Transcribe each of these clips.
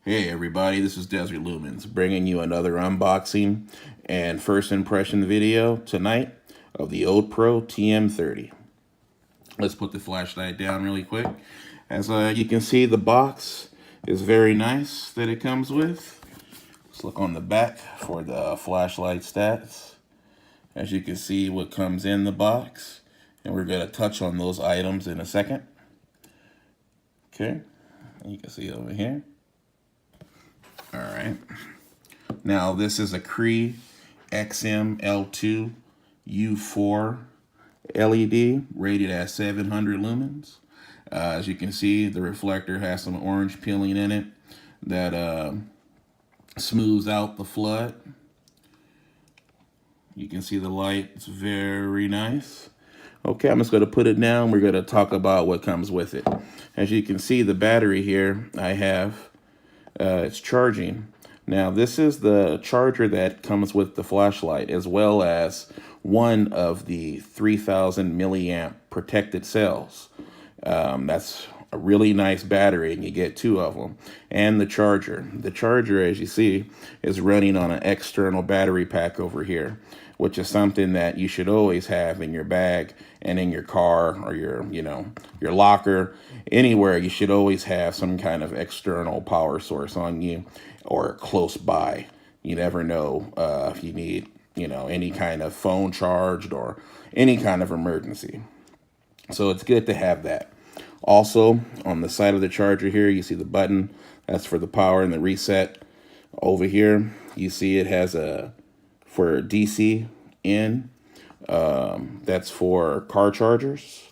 Hey everybody, this is Desert Lumens bringing you another unboxing and first impression video tonight of the OdePro TM30. Let's put the flashlight down really quick. As you can see, the box is very nice that it comes with. Let's look on the back for the flashlight stats. As you can see what comes in the box, and we're going to touch on those items in a second. Okay, you can see over here. All right. Now this is a Cree XM-L2 U4 LED rated at 700 lumens. As you can see, the reflector has some orange peeling in it that smooths out the flood. You can see the light, it's very nice. Okay, I'm just going to put it down. We're going to talk about what comes with it. As you can see, the battery here I have, it's charging. Now, this is the charger that comes with the flashlight, as well as one of the 3000 milliamp protected cells. That's a really nice battery, and you get two of them. And the charger. The charger, as you see, is running on an external battery pack over here, which is something that you should always have in your bag and in your car or your locker. Anywhere, you should always have some kind of external power source on you or close by. You never know if you need, any kind of phone charged or any kind of emergency. So it's good to have that. Also, on the side of the charger here, you see the button. That's for the power and the reset. Over here, you see it has for DC in. That's for car chargers,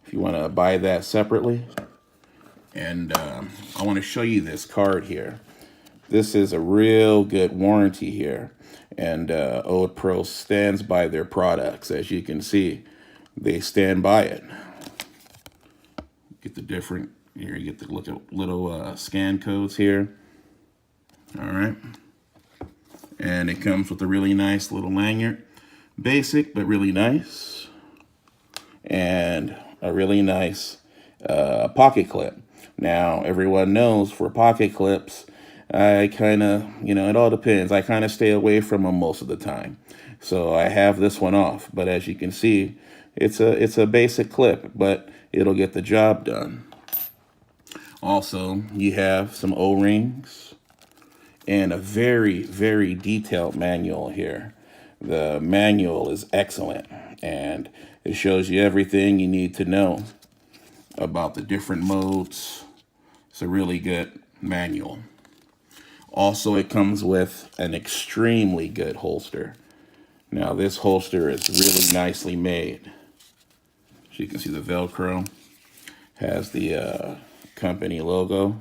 if you want to buy that separately. And I want to show you this card here. This is a real good warranty here. And OdePro stands by their products. As you can see, they stand by it. Get the different, here you get the little scan codes here. All right. And it comes with a really nice little lanyard. Basic, but really nice. And a really nice pocket clip. Now, everyone knows for pocket clips, I kind of, it all depends. I kind of stay away from them most of the time. So I have this one off. But as you can see, it's a basic clip, but it'll get the job done. Also, you have some O-rings and a very, very detailed manual here. The manual is excellent, and it shows you everything you need to know about the different modes. It's a really good manual. Also, it comes with an extremely good holster. Now, this holster is really nicely made. As you can see, the Velcro has the company logo.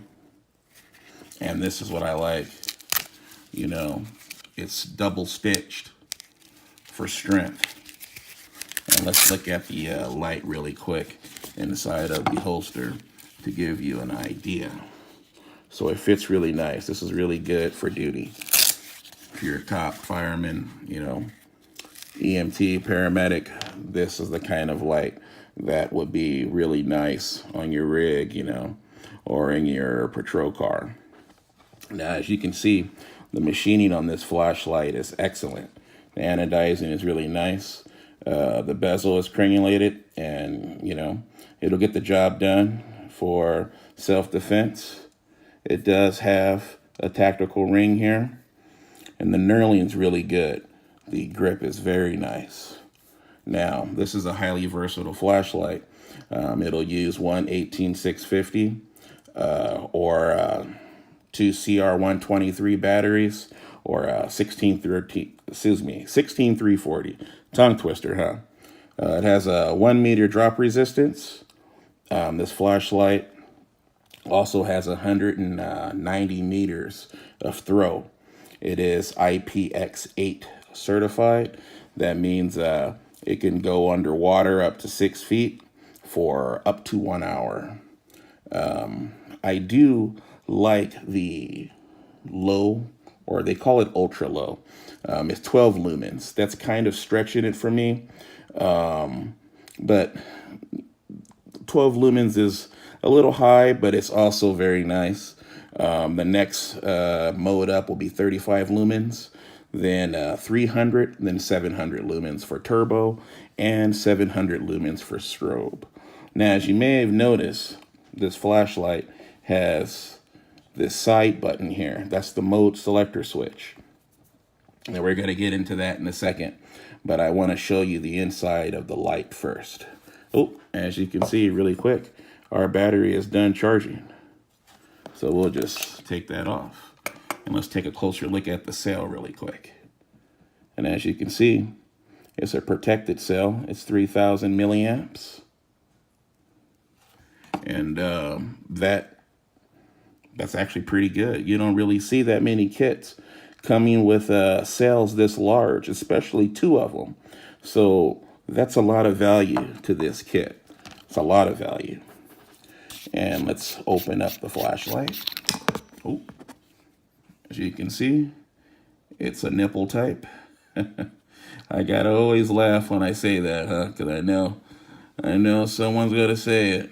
And this is what I like. It's double stitched for strength. And let's look at the light really quick inside of the holster to give you an idea. So it fits really nice. This is really good for duty. If you're a cop, fireman, EMT, paramedic, this is the kind of light that would be really nice on your rig, or in your patrol car. Now, as you can see, the machining on this flashlight is excellent. The anodizing is really nice. The bezel is crenulated, and, it'll get the job done for self-defense. It does have a tactical ring here, and the knurling's really good. The grip is very nice. Now, this is a highly versatile flashlight. It'll use one 18650 or two CR123 batteries, or 16340. Tongue twister, huh? It has a 1 meter drop resistance. This flashlight also has 190 meters of throw. It is IPX8 certified. That means it can go underwater up to 6 feet for up to 1 hour. I do like the low, or they call it ultra low. It's 12 lumens. That's kind of stretching it for me. But 12 lumens is a little high, but it's also very nice. The next mode up will be 35 lumens, then 300, then 700 lumens for turbo, and 700 lumens for strobe. Now, as you may have noticed, this flashlight has this side button here. That's the mode selector switch. And we're going to get into that in a second, but I want to show you the inside of the light first. Oh, as you can see really quick, our battery is done charging. So we'll just take that off. And let's take a closer look at the cell really quick. And as you can see, it's a protected cell. It's 3,000 milliamps. And that's actually pretty good. You don't really see that many kits coming with cells this large, especially 2 of them. So that's a lot of value to this kit. It's a lot of value. And let's open up the flashlight. Oh, as you can see, it's a nipple type. I gotta always laugh when I say that, huh? Because I know someone's gonna say it.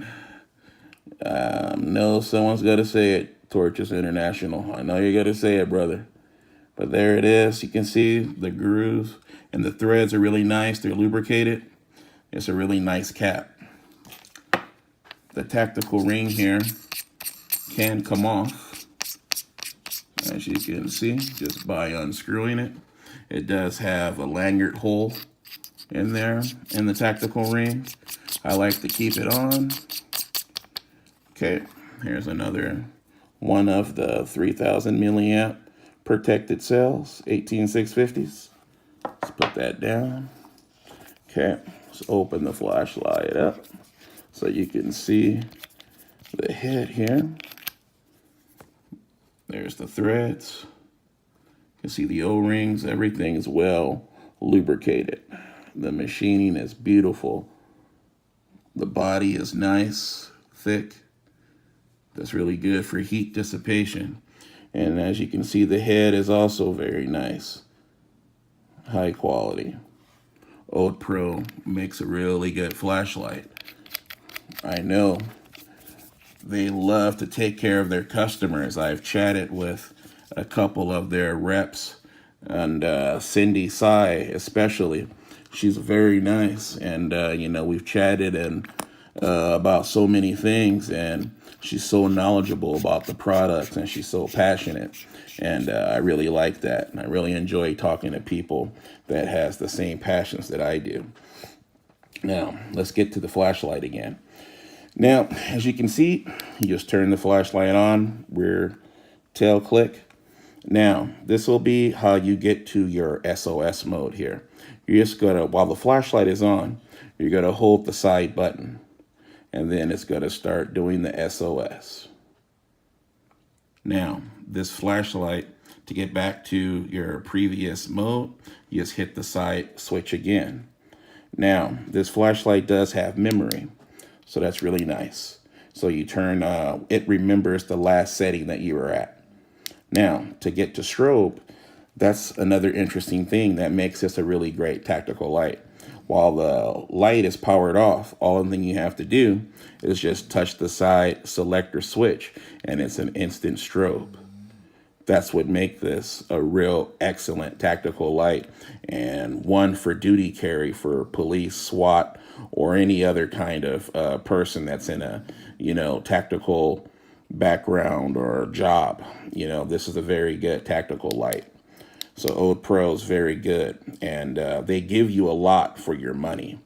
No, someone's got to say it. Torches International. I know you got to say it, brother. But there it is. You can see the grooves and the threads are really nice. They're lubricated. It's a really nice cap. The tactical ring here can come off, as you can see, just by unscrewing it. It does have a lanyard hole in there in the tactical ring. I like to keep it on. Okay, here's another one of the 3,000 milliamp protected cells, 18650s. Let's put that down. Okay, let's open the flashlight up so you can see the head here. There's the threads. You can see the O-rings. Everything is well lubricated. The machining is beautiful. The body is nice, thick. That's really good for heat dissipation. And as you can see, the head is also very nice. High quality. OdePro makes a really good flashlight. I know they love to take care of their customers. I've chatted with a couple of their reps, and Cindy Sai especially. She's very nice, and we've chatted and about so many things, and she's so knowledgeable about the products, and she's so passionate, and I really like that. And I really enjoy talking to people that has the same passions that I do. Now, let's get to the flashlight again. Now, as you can see, you just turn the flashlight on, rear tail click. Now, this will be how you get to your SOS mode here. You're just gonna, while the flashlight is on, you're gonna hold the side button, and then it's gonna start doing the SOS. Now, this flashlight, to get back to your previous mode, you just hit the side switch again. Now, this flashlight does have memory, so that's really nice. So you turn, it remembers the last setting that you were at. Now, to get to strobe, that's another interesting thing that makes this a really great tactical light. While the light is powered off, all the thing you have to do is just touch the side selector switch, and it's an instant strobe. That's what makes this a real excellent tactical light, and one for duty carry for police, SWAT, or any other kind of person that's in a, tactical background or job. This is a very good tactical light. So OdePro is very good, and they give you a lot for your money.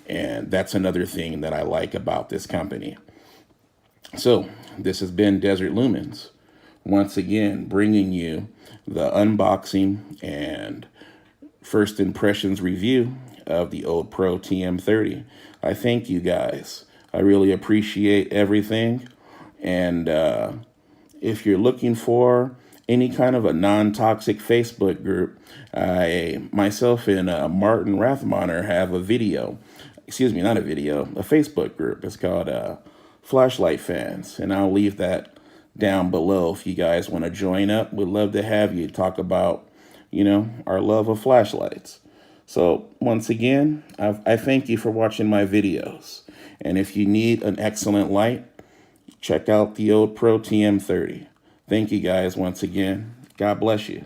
And that's another thing that I like about this company. So this has been Desert Lumens, once again bringing you the unboxing and first impressions review of the OdePro TM30. I thank you guys. I really appreciate everything. And if you're looking for any kind of a non-toxic Facebook group, myself and Martin Rathmoner have a Facebook group. It's called Flashlight Fans, and I'll leave that down below if you guys want to join up. We'd love to have you talk about, our love of flashlights. So once again, I thank you for watching my videos. And if you need an excellent light, check out the OdePro TM30. Thank you guys once again. God bless you.